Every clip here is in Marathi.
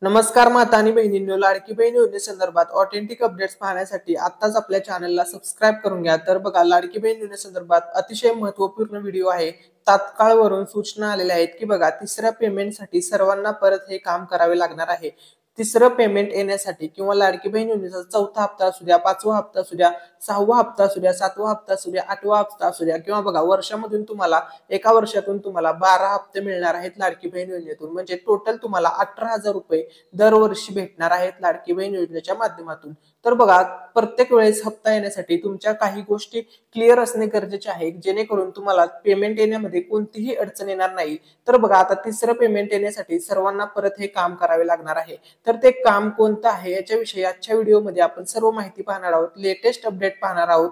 नमस्कार माता आणि बहिणींनो, लाडकी बहीण योजनेसंदर्भात ऑथेंटिक अपडेट्स पाहण्यासाठी आत्ताच आपल्या चॅनलला सबस्क्राईब करून घ्या। तर बघा, लाडकी बहीण योजनेसंदर्भात अतिशय महत्त्वपूर्ण व्हिडिओ आहे। तात्काळ वरून सूचना आलेल्या आहेत की बघा, तिसऱ्या पेमेंटसाठी सर्वांना परत हे काम करावे लागणार आहे। तिसरं पेमेंट येण्यासाठी किंवा लाडकी बहीण योजनेचा चौथा हप्ता असू द्या, पाचवा हप्ता असू द्या, सहावा हप्ता असू द्या, सातवा हप्ता असू द्या, आठवा हप्ता असू द्या, किंवा बघा वर्षामधून तुम्हाला एका वर्षातून तुम्हाला 12 हप्ते मिळणार आहेत लाडकी बहीण योजनेतून। म्हणजे टोटल तुम्हाला 18,000 रुपये दरवर्षी भेटणार आहेत लाडकी बहीण योजनेच्या माध्यमातून। तर बघा, प्रत्येक वेळेस हप्ता येण्यासाठी तुमच्या काही गोष्टी क्लिअर असणे गरजेचे आहे, जेणेकरून तुम्हाला पेमेंट येण्यामध्ये कोणतीही अडचण येणार नाही। तर बघा, आता तिसरं पेमेंट येण्यासाठी सर्वांना परत हे काम करावे लागणार आहे। तर ते काम कोणतं आहे याच्याविषयी आजच्या व्हिडिओमध्ये आपण सर्व माहिती पाहणार आहोत, लेटेस्ट अपडेट पाहणार आहोत।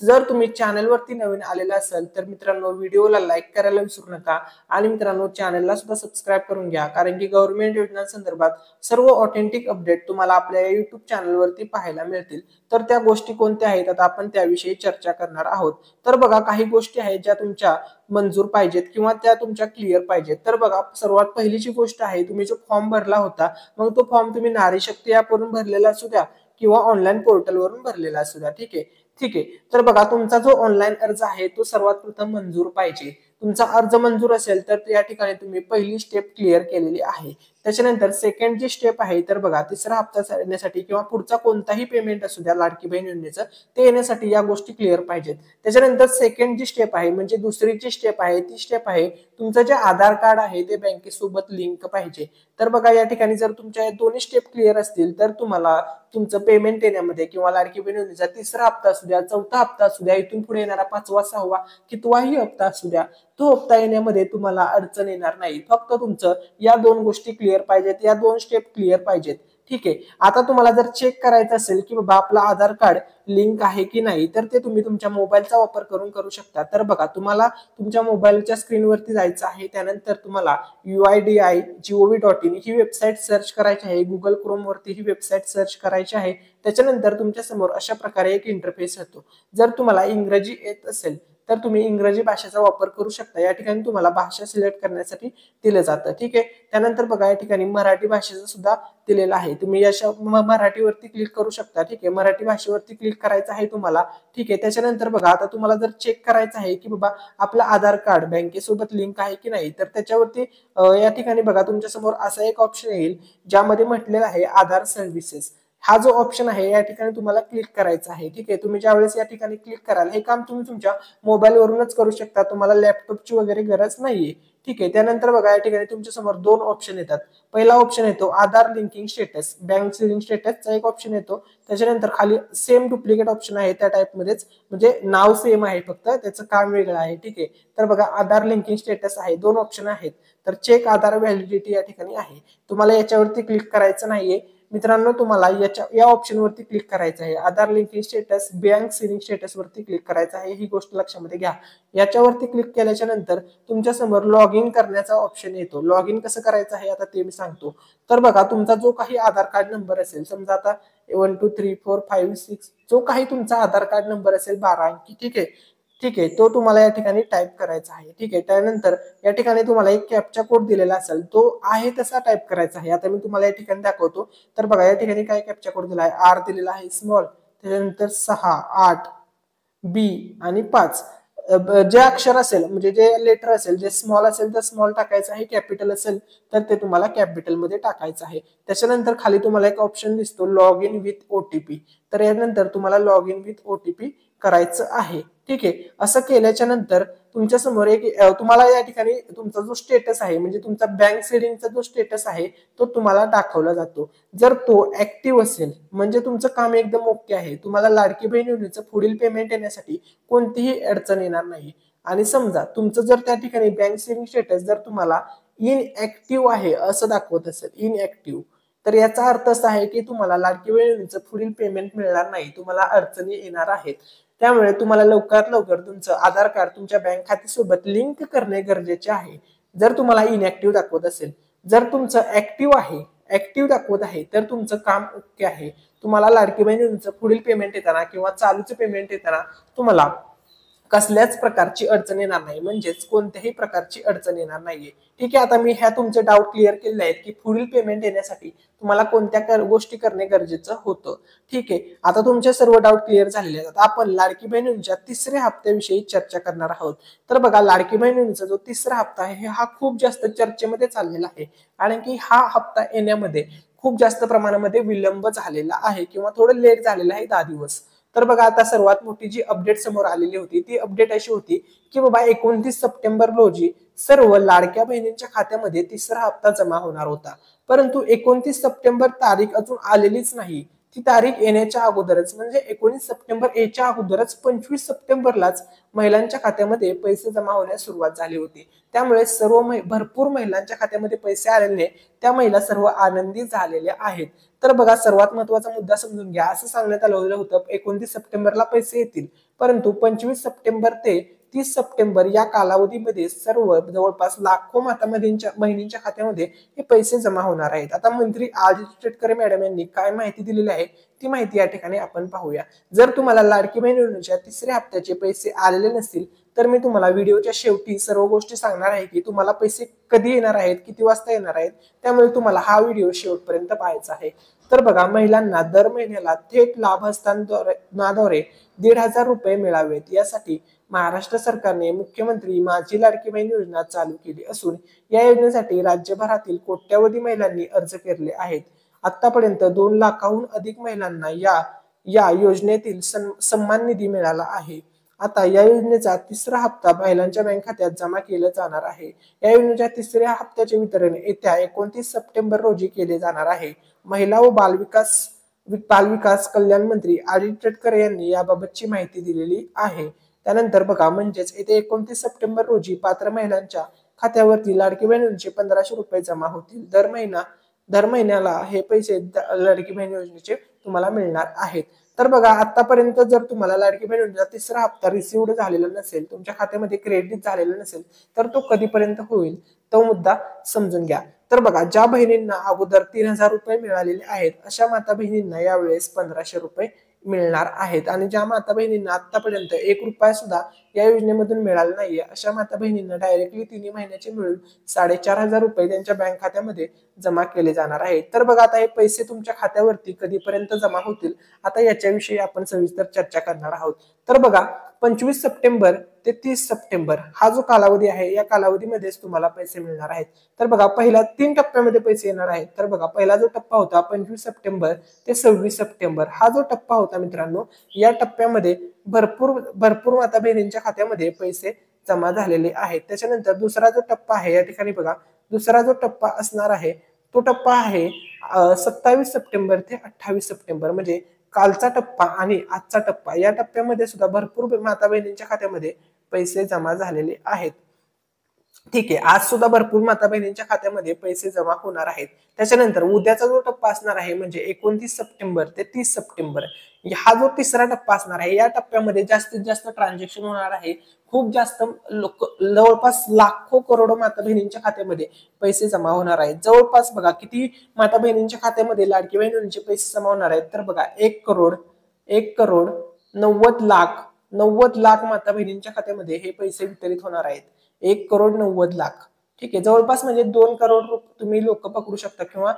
जर तुम्ही चॅनलवरती नवीन आलेला असाल तर मित्रांनो, व्हिडिओला लाईक करायला विसरू नका आणि मित्रांनो, चॅनलला सुद्धा सबस्क्राईब करून घ्या, कारण की गव्हर्नमेंट योजनांसंदर्भात सर्व ऑथेंटिक अपडेट तुम्हाला आपल्या युट्यूब चॅनलवरती पाहायला मिळतील। तर त्या गोष्टी कोणत्या आहेत आता आपण त्याविषयी चर्चा करणार आहोत। तर बघा, काही गोष्टी आहेत ज्या तुमच्या मंजूर पाहिजेत किंवा त्या तुमच्या क्लिअर पाहिजेत। तर बघा, सर्वात पहिलीची गोष्ट आहे, तुम्ही जो फॉर्म भरला होता, मग तो फॉर्म तुम्ही नारी शक्ती ॲपवरून भरलेला असू द्या किंवा ऑनलाईन पोर्टलवरून भरलेला असू द्या। ठीक आहे। तर बघा, तुमचा जो ऑनलाईन अर्ज आहे तो सर्वात प्रथम मंजूर पाहिजे। तुमचा अर्ज मंजूर असेल तर या ठिकाणी तुम्ही पहिली स्टेप क्लिअर केलेली आहे। त्याच्यानंतर सेकंड जी स्टेप आहे, तर बघा, तिसरा हप्ता येण्यासाठी किंवा पुढचा कोणताही पेमेंट असू द्या लाडकी बहीण योजनेचं, ते येण्यासाठी या गोष्टी क्लिअर पाहिजेत। त्याच्यानंतर सेकंड जी स्टेप आहे, म्हणजे दुसरी जी स्टेप आहे, ती स्टेप आहे, तुमचं जे आधार कार्ड आहे ते बँकेसोबत लिंक पाहिजे। तर बघा, या ठिकाणी जर तुमच्या दोन्ही स्टेप क्लिअर असतील तर तुम्हाला तुमचं पेमेंट येण्यामध्ये किंवा लाडकी बहीण योजनेचा तिसरा हप्ता असू द्या, चौथा हप्ता असू द्या, इथून पुढे येणारा पाचवा, सहावा, कितवाही हप्ता असू द्या, तो हप्ता येण्यामध्ये तुम्हाला अडचण येणार नाही। फक्त तुमचं या दोन गोष्टी क्लिअर पाहिजेत, या दोन स्टेप क्लिअर पाहिजेत। ठीक आहे। आता तुम्हाला जर चेक करायचं असेल की बाबा आपलं आधार कार्ड लिंक आहे की नाही, तर ते तुम्ही तुमच्या मोबाईलचा वापर करून करू शकता। तर बघा, तुम्हाला तुमच्या मोबाईलच्या स्क्रीनवरती जायचं आहे। त्यानंतर तुम्हाला UIDI.gov.in ही वेबसाईट सर्च करायची आहे। गुगल क्रोम वरती ही वेबसाईट सर्च करायची आहे। त्याच्यानंतर तुमच्या समोर अशा प्रकारे एक इंटरफेस येतो। जर तुम्हाला इंग्रजी येत असेल तर तुम्ही इंग्रजी भाषेचा वापर करू शकता। या ठिकाणी तुम्हाला भाषा सिलेक्ट करण्यासाठी दिलं जातं। ठीक आहे। त्यानंतर बघा, या ठिकाणी मराठी भाषेचं सुद्धा दिलेलं आहे, तुम्ही या मराठीवरती क्लिक करू शकता। ठीक आहे, मराठी भाषेवरती क्लिक करायचं आहे तुम्हाला। ठीक आहे। त्याच्यानंतर बघा, आता तुम्हाला जर चेक करायचं आहे की बाबा आपलं आधार कार्ड बँकेसोबत लिंक आहे की नाही, तर त्याच्यावरती या ठिकाणी बघा, तुमच्या समोर असा एक ऑप्शन येईल ज्यामध्ये म्हटलेलं आहे आधार सर्व्हिसेस। हा जो ऑप्शन आहे या ठिकाणी तुम्हाला क्लिक करायचा आहे। ठीक आहे, तुम्ही ज्यावेळेस या ठिकाणी क्लिक कराल, हे काम तुम्ही तुमच्या मोबाईलवरूनच करू शकता, तुम्हाला लॅपटॉपची वगैरे गरज नाहीये। ठीक आहे। त्यानंतर बघा, या ठिकाणी तुमच्या समोर दोन ऑप्शन येतात। पहिला ऑप्शन येतो आधार लिंकिंग स्टेटस, बँक लिंकिंग स्टेटसचा एक ऑप्शन येतो। त्याच्यानंतर खाली सेम डुप्लिकेट ऑप्शन आहे त्या टाइपमध्येच, म्हणजे नाव सेम आहे, फक्त त्याचं काम वेगळं आहे। ठीक आहे। तर बघा, आधार लिंकिंग स्टेटस आहे, दोन ऑप्शन आहेत। तर चेक आधार व्हॅलिडिटी या ठिकाणी आहे, तुम्हाला याच्यावरती क्लिक करायचं नाहीये मित्रांनो, तुम्हाला या ऑप्शन वरती क्लिक करायचं आहे। Aadhaar linking status, bank linking status वरती क्लिक करायचं आहे, ही गोष्ट लक्षामध्ये घ्या। याच्यावरती क्लिक केल्याच्या नंतर तुमच्या समोर लॉग इन करण्याचा ऑप्शन येतो। लॉग इन कसं करायचं आहे आता ते मी सांगतो। तर बघा, तुमचा जो काही आधार कार्ड नंबर असेल, समजा आता 1 2 3 4 5 6 जो काही तुमचा आधार कार्ड नंबर असेल 12 अंकी, ठीक आहे, तो तुम्हाला या ठिकाणी टाईप करायचा आहे। ठीक आहे। त्यानंतर या ठिकाणी तुम्हाला एक कॅप्चा कोड दिलेला असेल, तो आहे तसा टाईप करायचा आहे। आता मी तुम्हाला या ठिकाणी दाखवतो। तर बघा, या ठिकाणी काय कॅप्चा कोड दिला आहे, आर दिलेला आहे स्मॉल, त्याच्यानंतर 6 8 बी आणि 5, जे अक्षर असेल म्हणजे जे लेटर असेल, जे स्मॉल असेल तर स्मॉल टाकायचं आहे, कॅपिटल असेल तर ते तुम्हाला कॅपिटल मध्ये टाकायचं आहे। त्याच्यानंतर खाली तुम्हाला एक ऑप्शन दिसतो लॉग इन विथ ओटीपी, तर यानंतर तुम्हाला लॉग इन विथ ओटीपी करायचं आहे। ठीक आहे। असं केल्याच्या नंतर तुमच्या समोर एक तुम्हाला या ठिकाणी तुमचा जो स्टेटस आहे, म्हणजे तुमचा बँक सेडिंगचा जो स्टेटस आहे तो तुम्हाला दाखवला जातो। जर तो ऍक्टिव्ह असेल म्हणजे तुमचं काम एकदम ओके आहे, तुम्हाला लाडकी बहीण योजनेचं पुढील पेमेंट येण्यासाठी कोणतीही अडचण येणार नाही। आणि समजा तुमचं जर त्या ठिकाणी बँक सेविंग स्टेटस जर तुम्हाला इनऍक्टिव्ह आहे असं दाखवत असेल, इनऍक्टिव्ह, तर याचा अर्थ असा आहे की तुम्हाला लाडकी बहीण योजनेचं पुढील पेमेंट मिळणार नाही, तुम्हाला अडचणी येणार आहेत। त्यामुळे तुम्हाला लवकरात लवकर तुमचं आधार कार्ड तुमच्या बँक खात्यासोबत लिंक करणे गरजेचे आहे, जर तुम्हाला इनऍक्टिव्ह दाखवत असेल। जर तुमचं ऍक्टिव्ह दाखवत आहे तर तुमचं काम ओके आहे, तुम्हाला लाडकी बहीण योजनेचं पुढील पेमेंट येताना किंवा चालूचं पेमेंट येताना तुम्हाला कसल्याच प्रकारची अडचण येणार नाही, म्हणजेच कोणत्याही प्रकारची अडचण येणार नाहीये. ठीक आहे, आता मी ह्या तुमचे डाऊट क्लिअर केलेले आहेत की पुढील पेमेंट येण्यासाठी तुम्हाला कोणत्या गोष्टी करणे गरजेचं होतं. ठीक आहे, आता तुमचे सर्व डाऊट क्लिअर झालेले आहेत. आता आपण लाडकी बहीण योजनेच्या तिसऱ्या हप्त्याविषयी चर्चा करणार आहोत. तर बघा, लाडकी बहीण योजनेचा जो तिसरा हप्ता आहे हा खूप जास्त चर्चेमध्ये चाललेला आहे, कारण की हा हप्ता येण्यामध्ये खूप जास्त प्रमाणामध्ये विलंब झालेला आहे किंवा थोडं लेट झालेलं आहे, 10 दिवस. तर बघा, आता सर्वात मोठी जी अपडेट समोर आलेली होती ती अपडेट अशी होती की बाबा 29 सप्टेंबर रोजी सर्व लाडक्या बहिणींच्या खात्यामध्ये तिसरा हप्ता जमा होणार होता. परंतु 29 सप्टेंबर तारीख अजून आलेलीच नाही. ती तारीख येण्याच्या अगोदरच, म्हणजे 19 सप्टेंबर याच्या अगोदरच 25 सप्टेंबरलाच महिलांच्या खात्यामध्ये पैसे जमा होण्यास सुरुवात झाली होती. त्यामुळे भरपूर महिलांच्या खात्यामध्ये पैसे आलेले, त्या महिला सर्व आनंदी झालेल्या आहेत. तर बघा, सर्वात महत्वाचा मुद्दा समजून घ्या. असं सांगण्यात आलेलं होतं 29 सप्टेंबरला पैसे येतील, परंतु 25 सप्टेंबर ते 30 सप्टेंबर या कालावधीमध्ये सर्व जवळपास लाखो माता बहिणींच्या खात्यामध्ये हे पैसे जमा होणार आहेत. आता मंत्री आदित्य तटकरे मॅडम यांनी काय माहिती दिलेली आहे ती माहिती या ठिकाणी आपण पाहूया. जर तुम्हाला लाडकी बहीण योजनेच्या तिसऱ्या हप्त्याचे पैसे आलेले नसतील तर मी तुम्हाला व्हिडिओच्या शेवटी सर्व गोष्टी सांगणार आहे की तुम्हाला पैसे कधी येणार आहेत, किती वाजता येणार आहेत. त्यामुळे तुम्हाला हा व्हिडिओ शेवटपर्यंत पाहायचा आहे. तर बघा, महिलांना दर महिन्याला थेट लाभ हस्तांतरणाद्वारे 1,500 रुपये मिळावेत यासाठी महाराष्ट्र सरकारने मुख्यमंत्री माझी लाडकी बहीण योजना चालू केली असून या योजनेसाठी राज्यभरातील कोट्यावधी महिलांनी अर्ज केले आहेत. आतापर्यंत 2 लाखाहून अधिक महिलांना या योजनेतील सन्मान निधी मिळाला आहे. आता या योजनेचा तिसरा हप्ता महिलांच्या बँक खात्यात जमा केला जाणार आहे. या योजनेच्या तिसऱ्या हप्त्याचे वितरण येत्या 29 सप्टेंबर रोजी केले जाणार आहे. महिला व बालविकास कल्याण मंत्री आदित्य तटकरे यांनी याबाबतची माहिती दिलेली आहे. त्यानंतर बघा, म्हणजेच येत्या 29 सप्टेंबर रोजी पात्र महिलांच्या खात्यावरती लाडकी बहीण योजनेचे 1,500 रुपये जमा होतील. दर महिन्याला हे पैसे लाडकी बहीण योजनेचे तुम्हाला मिळणार आहेत. तर बघा, आतापर्यंत जर तुम्हाला लाडकी बहीण योजनेचा तिसरा हप्ता रिसिव्ड झालेला नसेल, तुमच्या खात्यामध्ये क्रेडिट झालेला नसेल, तर तो कधीपर्यंत होईल तो मुद्दा समजून घ्या. तर बघा, ज्या बहिणींना अगोदर 3,000 रुपये मिळालेले आहेत अशा माता बहिणींना यावेळेस 1,500 रुपये मिळणार आहेत. आणि ज्या माता बहिणींना आतापर्यंत 1 रुपया सुद्धा या योजनेमधून मिळाला नाहीये अशा माता बहिणींना डायरेक्टली 3 महिन्याचे मिळून 4,500 रुपये त्यांच्या बँक खात्यामध्ये जमा केले जाणार आहेत. तर बघा, आता हे पैसे तुमच्या खात्यावरती कधीपर्यंत जमा होतील आता याच्याविषयी आपण सविस्तर चर्चा करणार आहोत. तर बघा, 25 सप्टेंबर ते 30 सप्टेंबर हा जो कालावधी आहे या कालावधीमध्येच तुम्हाला पैसे मिळणार आहेत. तर बघा, पहिला 3 टप्प्यामध्ये पैसे येणार आहेत. तर बघा, पहिला जो टप्पा होता 25 सप्टेंबर ते 26 सप्टेंबर हा जो टप्पा होता मित्रांनो, या टप्प्यामध्ये भरपूर माता बहिणींच्या खात्यामध्ये पैसे जमा झालेले आहेत. त्याच्यानंतर दुसरा जो टप्पा आहे या ठिकाणी बघा, दुसरा जो टप्पा असणार आहे तो टप्पा आहे 27 सप्टेंबर ते 28 सप्टेंबर, म्हणजे कालचा टप्पा आणि आजचा टप्पा. या टप्प्यामध्ये सुद्धा भरपूर माता बहिणींच्या खात्यामध्ये पैसे जमा झालेले आहेत. ठीक आहे, आज सुद्धा भरपूर माता बहिणींच्या खात्यामध्ये पैसे जमा होणार आहेत. त्याच्यानंतर उद्याचा जो टप्पा असणार आहे म्हणजे 29 सप्टेंबर ते 30 सप्टेंबर हा जो तिसरा टप्पा असणार आहे या टप्प्यामध्ये जास्तीत जास्त ट्रान्झॅक्शन होणार आहे. खूप जास्त लोक, जवळपास लाखो करोडो माता बहिणींच्या खात्यामध्ये पैसे जमा होणार आहेत. जवळपास बघा, किती माता बहिणींच्या खात्यामध्ये लाडकी बहीण योजनेचे पैसे जमा होणार आहेत. तर बघा, 1 करोड 90 लाख माता बहिणींच्या खात्यामध्ये हे पैसे वितरित होणार आहेत. 1,90,00,000. ठीक आहे, जवळपास म्हणजे 2 करोड तुम्ही लोक पकडू शकता किंवा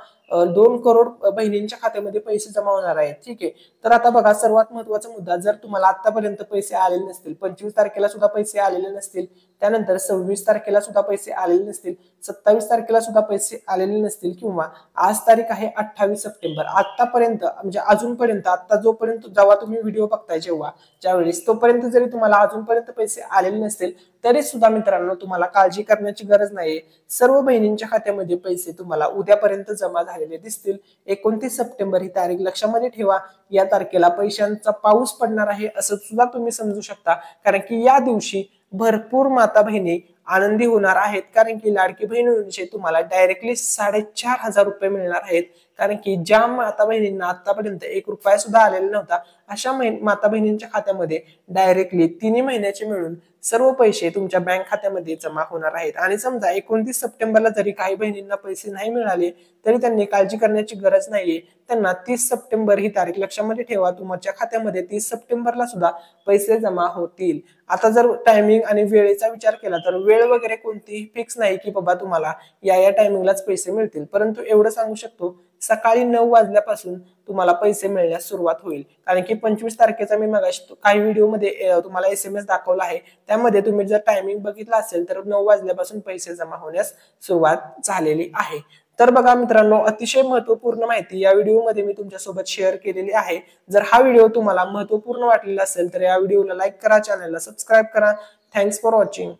2 करोड बहिणींच्या खात्यामध्ये पैसे जमा होणार आहेत. ठीक आहे, तर आता बघा, सर्वात महत्वाचा मुद्दा, जर तुम्हाला आतापर्यंत पैसे आलेले नसतील, 25 तारखेला सुद्धा पैसे आलेले नसतील, त्यानंतर 26 तारखेला सुद्धा पैसे आलेले नसतील, 27 तारखेला सुद्धा पैसे आलेले नसतील, किंवा आज तारीख आहे 28 सप्टेंबर, आतापर्यंत म्हणजे अजूनपर्यंत, आता जोपर्यंत जेव्हा तुम्ही व्हिडिओ बघताय ज्यावेळेस तोपर्यंत जरी तुम्हाला अजूनपर्यंत पैसे आलेले नसतील तरी सुद्धा मित्रांनो तुम्हाला काळजी करण्याची गरज नाही. सर्व बहिणींच्या खात्यामध्ये पैसे तुम्हाला उद्यापर्यंत जमा झालेले दिसतील. 29 सप्टेंबर ही तारीख लक्षामध्ये ठेवा. या तारखेला पैशांचा पाऊस पडणार आहे असं सुद्धा तुम्ही समजू शकता, कारण की या दिवशी भरपूर माता बहिणी आनंदी होणार आहेत, कारण की लाडकी बहीण योजनेचे तुम्हाला डायरेक्टली 4,500 रुपये मिळणार आहेत. कारण की ज्या माता बहिणींना आतापर्यंत 1 रुपया सुद्धा आलेला नव्हता अशा माता बहिणींच्या खात्यामध्ये डायरेक्टली 3 महिन्याचे मिळून सर्व पैसे तुमच्या बँक खात्यामध्ये जमा होणार आहेत। आणि समजा 29 सप्टेंबरला जरी काही बहिणींना पैसे नाही मिळाले तरी त्यांनी काळजी करण्याची गरज नाहीये। त्यांना 30 सप्टेंबर ही तारीख लक्षामध्ये ठेवा, तुमच्या खात्यामध्ये 30 सप्टेंबरला सुद्धा पैसे जमा होतील। आता जर टायमिंग आणि वेळेचा विचार केला तर वेळ वगैरे कोणतीही फिक्स नाही की बाबा तुम्हाला या टायमिंगलाच पैसे मिळतील, परंतु एवढं सांगू शकतो सकाळी 9 वाजल्यापासून तुम्हाला पैसे मिळण्यास सुरुवात होईल। कारण की 25 तारखेचा मी मगाशी काही व्हिडिओमध्ये तुम्हाला SMS दाखवला आहे, त्यामध्ये तुम्ही जर टायमिंग बघितला असेल तर 9 वाजल्यापासून पैसे जमा होण्यास सुरुवात झालेली आहे। तर बघा मित्रांनो, अतिशय महत्त्वपूर्ण माहिती या व्हिडिओमध्ये मी तुमच्यासोबत शेअर केलेली आहे। जर हा व्हिडिओ तुम्हाला महत्त्वपूर्ण वाटलेला असेल तर या व्हिडिओला लाईक करा, चॅनलला सबस्क्राईब करा। Thanks for watching.